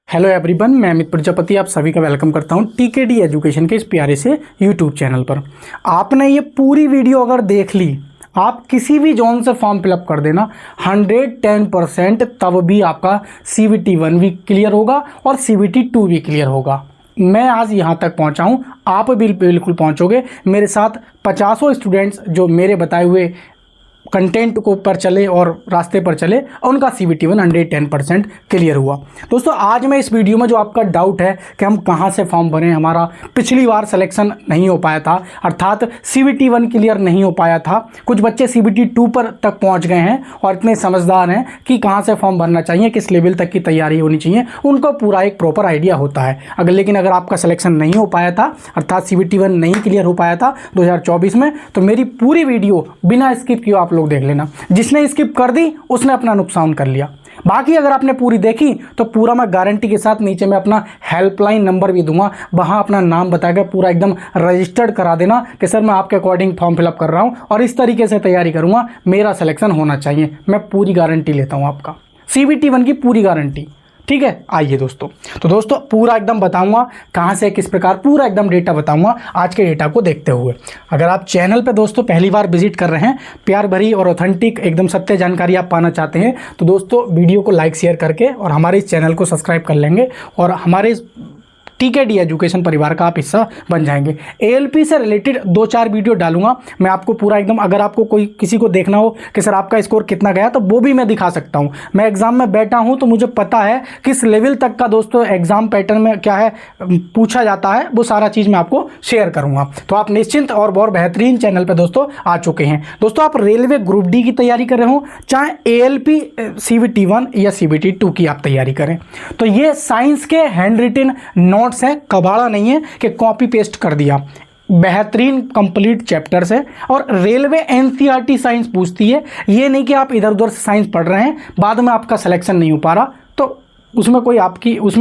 Hello everyone, मैं अमित प्रजापति आप सभी का वेलकम करता हूं टीकेडी एजुकेशन के इस प्यारे से यूट्यूब चैनल पर। आपने ये पूरी वीडियो अगर देख ली, आप किसी भी जोन से फॉर्म फिलअप कर देना 110%, तब भी आपका CBT 1 भी क्लियर होगा और CBT 2 भी क्लियर होगा। मैं आज यहाँ तक पहुँचा हूँ, आप भी बिल्कुल पहुँचोगे। मेरे साथ 50 स्टूडेंट्स जो मेरे बताए हुए कंटेंट को पर चले और रास्ते पर चले, उनका CBT 1 110% क्लियर हुआ। दोस्तों, आज मैं इस वीडियो में जो आपका डाउट है कि हम कहां से फॉर्म भरें, हमारा पिछली बार सिलेक्शन नहीं हो पाया था, अर्थात CBT 1 क्लियर नहीं हो पाया था, कुछ बच्चे CBT 2 पर तक पहुंच गए हैं और इतने समझदार हैं कि कहां से फॉर्म भरना चाहिए, किस लेवल तक की तैयारी होनी चाहिए, उनको पूरा एक प्रॉपर आइडिया होता है। लेकिन अगर आपका सिलेक्शन नहीं हो पाया था, अर्थात CBT 1 नहीं क्लियर हो पाया था 2024 में, तो मेरी पूरी वीडियो बिना स्किप किए आप लोग देख लेना। जिसने स्किप कर दी उसने अपना नुकसान कर लिया। बाकी अगर आपने पूरी देखी तो पूरा मैं गारंटी के साथ नीचे में अपना हेल्पलाइन नंबर भी दूंगा, वहां अपना नाम बताकर पूरा एकदम रजिस्टर्ड करा देना कि सर मैं आपके अकॉर्डिंग फॉर्म फिलअप कर रहा हूं और इस तरीके से तैयारी करूंगा, मेरा सिलेक्शन होना चाहिए। मैं पूरी गारंटी लेता हूं, आपका CBT 1 की पूरी गारंटी। ठीक है, आइए दोस्तों। तो दोस्तों पूरा एकदम बताऊंगा कहां से किस प्रकार, पूरा एकदम डेटा बताऊंगा आज के डेटा को देखते हुए। अगर आप चैनल पे दोस्तों पहली बार विजिट कर रहे हैं, प्यार भरी और ऑथेंटिक एकदम सत्य जानकारी आप पाना चाहते हैं, तो दोस्तों वीडियो को लाइक शेयर करके और हमारे इस चैनल को सब्सक्राइब कर लेंगे और हमारे टीकेडी एजुकेशन परिवार का आप हिस्सा बन जाएंगे। ALP से रिलेटेड 2-4 वीडियो डालूंगा मैं आपको पूरा एकदम। अगर आपको कोई किसी को देखना हो कि सर आपका स्कोर कितना गया, तो वो भी मैं दिखा सकता हूं। मैं एग्जाम में बैठा हूं तो मुझे पता है किस लेवल तक का दोस्तों एग्जाम पैटर्न में क्या है पूछा जाता है, वो सारा चीज़ मैं आपको शेयर करूंगा। तो आप निश्चिंत और बहुत बेहतरीन चैनल पर दोस्तों आ चुके हैं। दोस्तों आप रेलवे ग्रुप D की तैयारी कर रहे हो, चाहे ALP CBT 1 या CBT 2 की आप तैयारी करें, तो ये साइंस के हैंड रिटन नोट्स है, कबाड़ा नहीं है कि कॉपी पेस्ट कर दिया। बेहतरीन कंप्लीट चैप्टर्स है और रेलवे NCERT साइंस पूछती है। ये नहीं कि आप इधर उधर से साइंस पढ़ रहे हैं, बाद में आपका सिलेक्शन नहीं हो पा रहा, तो उसमें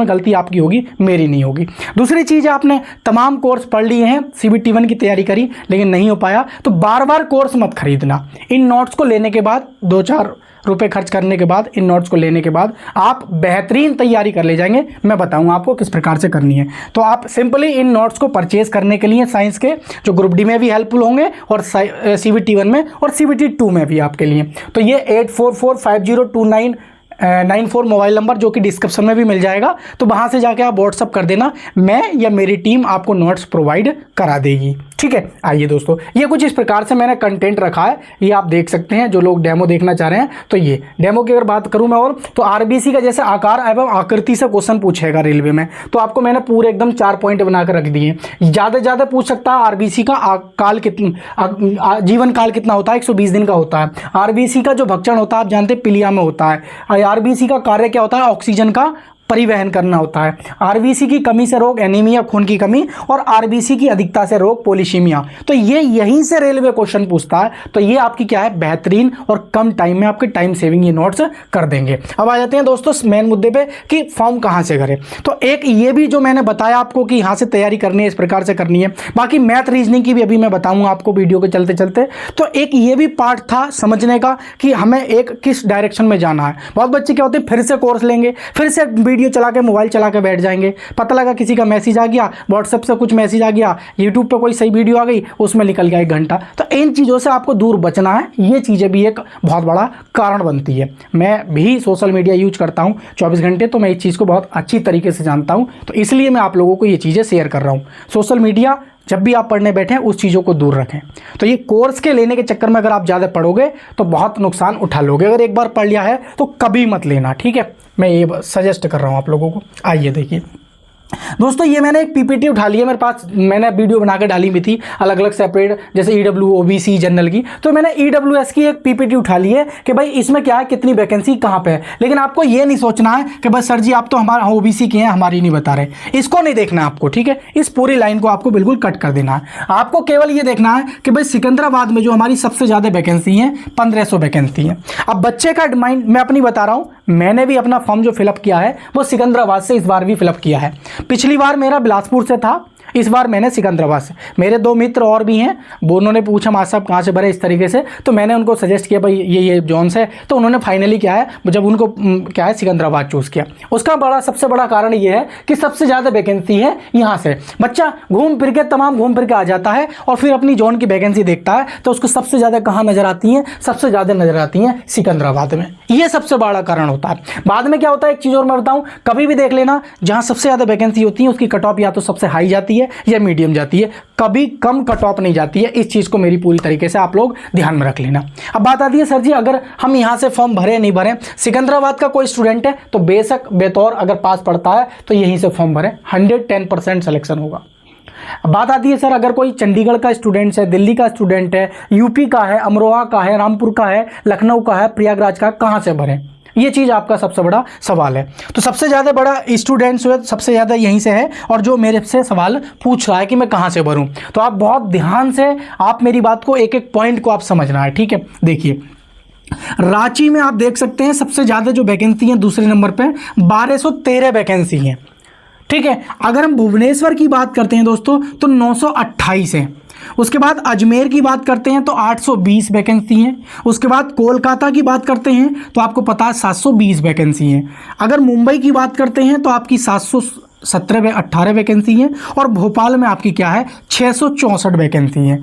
गलती आपकी होगी, मेरी नहीं होगी। दूसरी चीज़ है, आपने तमाम कोर्स पढ़ लिए हैं, CBT 1 की तैयारी करी लेकिन नहीं हो पाया, तो बार बार कोर्स मत खरीदना। इन नोट्स को लेने के बाद 2-4 रुपए खर्च करने के बाद, इन नोट्स को लेने के बाद आप बेहतरीन तैयारी कर ले जाएंगे। मैं बताऊंगा आपको किस प्रकार से करनी है। तो आप सिंपली इन नोट्स को परचेज करने के लिए साइंस के जो ग्रुप D में भी हेल्पफुल होंगे और CBT 1 में और CBT 2 में भी आपके लिए। तो ये 8445029994 मोबाइल नंबर जो कि डिस्क्रिप्शन में भी मिल जाएगा, तो वहाँ से जाके आप व्हाट्सअप कर देना, मैं या मेरी टीम आपको नोट्स प्रोवाइड करा देगी। ठीक है, आइए दोस्तों, ये कुछ इस प्रकार से मैंने कंटेंट रखा है, ये आप देख सकते हैं। जो लोग डेमो देखना चाह रहे हैं, तो ये डेमो की अगर बात करूं मैं, और तो RBC का जैसे आकार एवं आकृति से क्वेश्चन पूछेगा रेलवे में, तो आपको मैंने पूरे एकदम 4 पॉइंट बनाकर रख दिए। ज़्यादा से ज़्यादा पूछ सकता है RBC का काल कितना, जीवन काल कितना होता है, 120 दिन का होता है। RBC का जो भक्षण होता है आप जानते हैं पीलिया में होता है। RBC का कार्य क्या होता है, ऑक्सीजन का परिवहन करना होता है। RBC की कमी से रोग एनीमिया, खून की कमी, और RBC की अधिकता से रोग पोलिसीमिया। तो ये यहीं से रेलवे क्वेश्चन पूछता है। तो ये आपकी क्या है, बेहतरीन और कम टाइम में आपके टाइम सेविंग ये नोट्स कर देंगे। अब आ जाते हैं दोस्तों मेन मुद्दे पे कि फॉर्म कहाँ से करें। तो एक ये भी जो मैंने बताया आपको कि यहाँ से तैयारी करनी है, इस प्रकार से करनी है। बाकी मैथ रीजनिंग की भी अभी मैं बताऊँगा आपको वीडियो के चलते चलते। तो एक ये भी पार्ट था समझने का कि हमें एक किस डायरेक्शन में जाना है। बहुत बच्चे क्या होते हैं, फिर से कोर्स लेंगे, फिर से वीडियो चला के मोबाइल चला के बैठ जाएंगे, पता लगा किसी का मैसेज आ गया, व्हाट्सएप से कुछ मैसेज आ गया, यूट्यूब पे कोई सही वीडियो आ गई, उसमें निकल गया 1 घंटा। तो इन चीज़ों से आपको दूर बचना है। ये चीज़ें भी एक बहुत बड़ा कारण बनती है। मैं भी सोशल मीडिया यूज करता हूँ 24 घंटे, तो मैं इस चीज़ को बहुत अच्छी तरीके से जानता हूँ, तो इसलिए मैं आप लोगों को ये चीज़ें शेयर कर रहा हूँ। सोशल मीडिया जब भी आप पढ़ने बैठें उस चीज़ों को दूर रखें। तो ये कोर्स के लेने के चक्कर में अगर आप ज़्यादा पढ़ोगे तो बहुत नुकसान उठा लोगे। अगर एक बार पढ़ लिया है तो कभी मत लेना, ठीक है, मैं ये सजेस्ट कर रहा हूँ आप लोगों को। आइए देखिए दोस्तों, ये मैंने एक PPT उठा ली है मेरे पास, मैंने वीडियो बना के डाली भी थी अलग अलग सेपरेट, जैसे EW OBC जनरल की। तो मैंने EWS की एक PPT उठा ली है कि भाई इसमें क्या है, कितनी वैकेंसी कहाँ पे है। लेकिन आपको ये नहीं सोचना है कि बस सर जी आप तो हमारा OBC के हैं, हमारी नहीं बता रहे, इसको नहीं देखना है आपको। ठीक है, इस पूरी लाइन को आपको बिल्कुल कट कर देना है। आपको केवल ये देखना है कि भाई सिकंदराबाद में जो हमारी सबसे ज़्यादा वैकेंसी है 1500 वैकेंसी है। अब बच्चे का माइंड मैं अपनी बता रहा हूँ, मैंने भी अपना फॉर्म जो फिलअप किया है वो सिकंदराबाद से इस बार भी फिलअप किया है। पिछली बार मेरा बिलासपुर से था, इस बार मैंने सिकंदराबाद से, मेरे 2 मित्र और भी हैं, वो उन्होंने पूछा मास्टर साहब कहाँ से भरे इस तरीके से, तो मैंने उनको सजेस्ट किया भाई ये जॉन्स है, तो उन्होंने फाइनली क्या है, जब उनको क्या है सिकंदराबाद चूज़ किया। उसका सबसे बड़ा कारण ये है कि सबसे ज़्यादा वैकेंसी है यहाँ से। बच्चा घूम फिर के आ जाता है और फिर अपनी जोन की वैकेंसी देखता है, तो उसको सबसे ज़्यादा कहाँ नज़र आती हैं, सबसे ज़्यादा नज़र आती हैं सिकंदराबाद में। ये सबसे बड़ा कारण होता है। बाद में क्या होता है, एक चीज़ और मैं बताऊँ, कभी भी देख लेना जहाँ सबसे ज़्यादा वैकेंसी होती है उसकी कट ऑफ या तो सबसे हाई जाती है या मीडियम जाती है, कभी कम कट ऑफ नहीं जाती है। इस चीज़ को मेरी पूरी तरीके से आप लोग ध्यान में रख लेना। अब बात आती है सर जी अगर हम यहाँ से फॉर्म भरे नहीं भरे, सिकंदराबाद का कोई स्टूडेंट है तो बेशक बेतौर अगर पास पढ़ता है तो यहीं से फॉर्म भरे, 110% सिलेक्शन होगा। बात आती है सर अगर कोई चंडीगढ़ का स्टूडेंट है, दिल्ली का स्टूडेंट है, यूपी का है, अमरोहा का है, रामपुर का है, लखनऊ का है, प्रयागराज का, कहाँ से भरें, ये चीज़ आपका सबसे बड़ा सवाल है। तो सबसे ज़्यादा बड़ा स्टूडेंट्स हुए सबसे ज़्यादा यहीं से है, और जो मेरे से सवाल पूछ रहा है कि मैं कहाँ से भरूं, तो आप बहुत ध्यान से आप मेरी बात को एक एक पॉइंट को आप समझना है, ठीक है। देखिए रांची में आप देख सकते हैं सबसे ज़्यादा जो वैकेंसी है दूसरे नंबर पे 1213 वैकेंसी है, ठीक है। अगर हम भुवनेश्वर की बात करते हैं दोस्तों तो 928 है। उसके बाद अजमेर की बात करते हैं तो 820 वैकेंसी हैं। उसके बाद कोलकाता की बात करते हैं तो आपको पता है 720 वैकेंसी हैं। अगर मुंबई की बात करते हैं तो आपकी 718 वैकेंसी है, और भोपाल में आपकी क्या है 664 वैकेंसी है।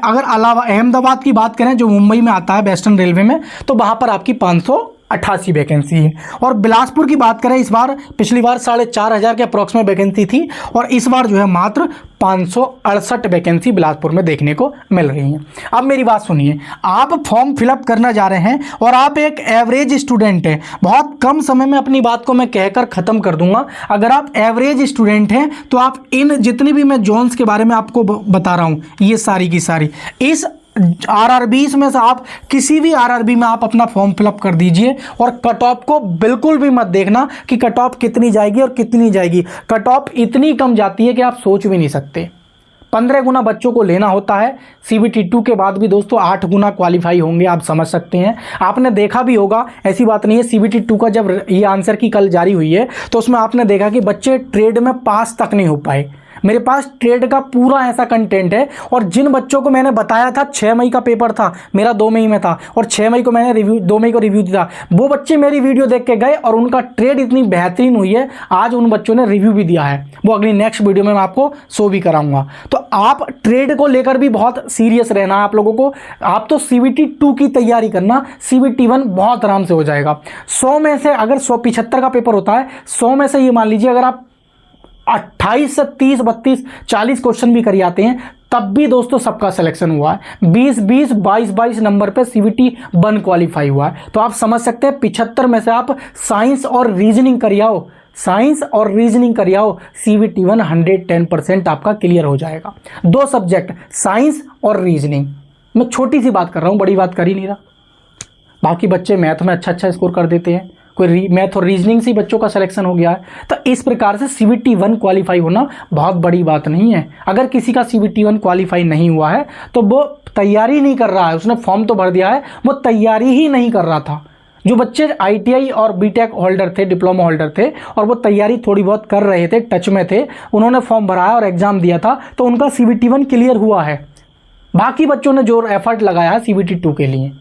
अगर अलावा अहमदाबाद की बात करें जो मुंबई में आता है वेस्टर्न रेलवे में, तो वहाँ पर आपकी 588 वैकेंसी है। और बिलासपुर की बात करें, इस बार पिछली बार 4500 के अप्रॉक्सिमेट वैकेंसी थी, और इस बार जो है मात्र 568 वैकेंसी बिलासपुर में देखने को मिल रही है। अब मेरी बात सुनिए, आप फॉर्म फिलअप करना जा रहे हैं और आप एक एवरेज स्टूडेंट हैं, बहुत कम समय में अपनी बात को मैं कहकर ख़त्म कर दूंगा। अगर आप एवरेज स्टूडेंट हैं तो आप इन जितनी भी मैं जोन्स के बारे में आपको बता रहा हूँ, ये सारी की सारी इस आरआरबीस में से आप किसी भी आरआरबी में आप अपना फॉर्म फिलअप कर दीजिए, और कट ऑफ को बिल्कुल भी मत देखना कि कट ऑफ कितनी जाएगी और कितनी जाएगी। कट ऑफ इतनी कम जाती है कि आप सोच भी नहीं सकते। 15 गुना बच्चों को लेना होता है। CBT 2 के बाद भी दोस्तों 8 गुना क्वालिफाई होंगे, आप समझ सकते हैं। आपने देखा भी होगा, ऐसी बात नहीं है, CBT 2 का जब ये आंसर की कल जारी हुई है तो उसमें आपने देखा कि बच्चे ट्रेड में पास तक नहीं हो पाए। मेरे पास ट्रेड का पूरा ऐसा कंटेंट है, और जिन बच्चों को मैंने बताया था 6 मई का पेपर था, मेरा 2 मई में था, और 6 मई को मैंने 2 मई को रिव्यू दिया, वो बच्चे मेरी वीडियो देख के गए और उनका ट्रेड इतनी बेहतरीन हुई है, आज उन बच्चों ने रिव्यू भी दिया है। वो अगली नेक्स्ट वीडियो में मैं आपको शो भी कराऊंगा। तो आप ट्रेड को लेकर भी बहुत सीरियस रहना है आप लोगों को। आप तो CBT 2 की तैयारी करना, CBT 1 बहुत आराम से हो जाएगा। 100 में से अगर 175 का पेपर होता है, 100 में से ये मान लीजिए अगर आप 28 से 30, 32, 40 क्वेश्चन भी कर आते हैं, तब भी दोस्तों सबका सिलेक्शन हुआ है। 20, 22 नंबर पे CBT 1 क्वालिफाई हुआ है। तो आप समझ सकते हैं 75 में से आप साइंस और रीजनिंग कर आओ, CBT 1 110% आपका क्लियर हो जाएगा। 2 सब्जेक्ट साइंस और रीजनिंग, मैं छोटी सी बात कर रहा हूँ, बड़ी बात कर ही नहीं रहा। बाकी बच्चे मैथ में अच्छा स्कोर कर देते हैं, कोई मैथ और रीजनिंग से बच्चों का सिलेक्शन हो गया है। तो इस प्रकार से CBT 1 क्वालिफाई होना बहुत बड़ी बात नहीं है। अगर किसी का CBT 1 क्वालिफाई नहीं हुआ है तो वो तैयारी नहीं कर रहा है, उसने फॉर्म तो भर दिया है, वो तैयारी ही नहीं कर रहा था। जो बच्चे ITI और BTech होल्डर थे, डिप्लोमा होल्डर थे, और वो तैयारी थोड़ी बहुत कर रहे थे, टच में थे, उन्होंने फॉर्म भराया और एग्ज़ाम दिया था, तो उनका CBT 1 क्लियर हुआ है। बाकी बच्चों ने जो एफर्ट लगाया है CBT 2 के लिए,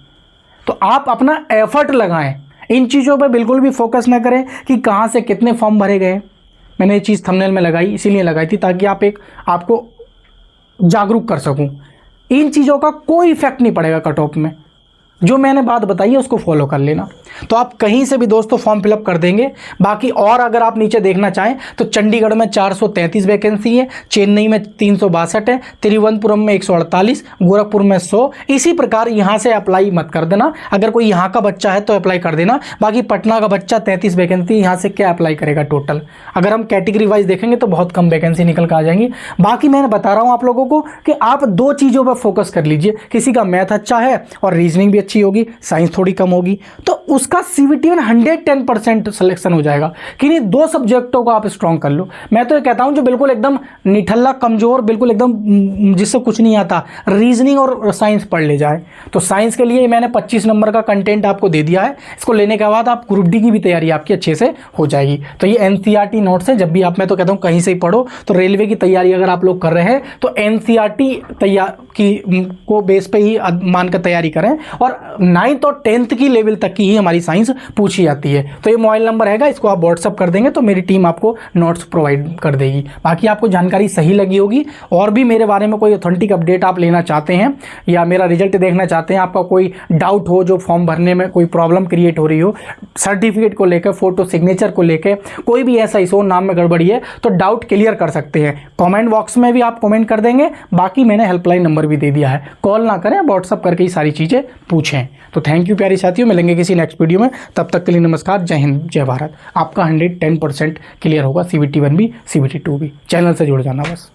तो आप अपना एफर्ट लगाएं। इन चीज़ों पे बिल्कुल भी फोकस ना करें कि कहाँ से कितने फॉर्म भरे गए। मैंने ये चीज़ थंबनेल में लगाई, इसीलिए लगाई थी ताकि आपको जागरूक कर सकूं। इन चीज़ों का कोई इफेक्ट नहीं पड़ेगा कट ऑफ में। जो मैंने बात बताई है उसको फॉलो कर लेना, तो आप कहीं से भी दोस्तों फॉर्म फिलअप कर देंगे। बाकी और अगर आप नीचे देखना चाहें तो चंडीगढ़ में 433 वैकेंसी है, चेन्नई में 362 है, तिरुवनंतपुरम में 148, गोरखपुर में 100। इसी प्रकार यहाँ से अप्लाई मत कर देना। अगर कोई यहाँ का बच्चा है तो अप्लाई कर देना। बाकी पटना का बच्चा 33 वैकेंसी, यहाँ से क्या अप्लाई करेगा टोटल? अगर हम कैटेगरी वाइज देखेंगे तो बहुत कम वैकेंसी निकल कर आ जाएंगी। बाकी मैंने बता रहा हूँ आप लोगों को कि आप 2 चीज़ों पर फोकस कर लीजिए। किसी का मैथ अच्छा है और रीजनिंग भी अच्छी होगी, साइंस थोड़ी कम होगी, तो उसका CVT में 110% सिलेक्शन हो जाएगा कि नहीं 2 सब्जेक्टों को आप स्ट्रॉन्ग कर लो। मैं तो ये कहता हूँ जो बिल्कुल एकदम निठल्ला कमज़ोर, बिल्कुल एकदम जिससे कुछ नहीं आता, रीजनिंग और साइंस पढ़ ले जाए। तो साइंस के लिए मैंने 25 नंबर का कंटेंट आपको दे दिया है। इसको लेने के बाद आप ग्रुप डी की भी तैयारी आपकी अच्छे से हो जाएगी। तो ये NCERT नोट्स है, जब भी आप, मैं तो कहता हूँ कहीं से ही पढ़ो। तो रेलवे की तैयारी अगर आप लोग कर रहे हैं तो NCERT तैयार की को बेस पे ही मानकर तैयारी करें, और 9th और 10th की लेवल तक की ही हमारी साइंस पूछी जाती है। तो ये मोबाइल नंबर है, इसको आप व्हाट्सअप कर देंगे तो मेरी टीम आपको नोट्स प्रोवाइड कर देगी। बाकी आपको जानकारी सही लगी होगी, और भी मेरे बारे में कोई ऑथेंटिक अपडेट आप लेना चाहते हैं या मेरा रिजल्ट देखना चाहते हैं, आपका कोई डाउट हो, जो फॉर्म भरने में कोई प्रॉब्लम क्रिएट हो रही हो, सर्टिफिकेट को लेकर, फोटो सिग्नेचर को लेकर, कोई भी ऐसा इशू, नाम में गड़बड़ी है, तो डाउट क्लियर कर सकते हैं। कमेंट बॉक्स में भी आप कमेंट कर देंगे। बाकी मैंने हेल्पलाइन नंबर भी दे दिया है, कॉल ना करें, व्हाट्सअप करके ही सारी चीज़ें पूछें। तो थैंक यू प्यारी साथियों, मिलेंगे किसी नेक्स्ट वीडियो में, तब तक के लिए नमस्कार, जय हिंद, जय भारत। आपका 110% क्लियर होगा, CVT 1 भी, CVT 2 भी। चैनल से जुड़ जाना बस।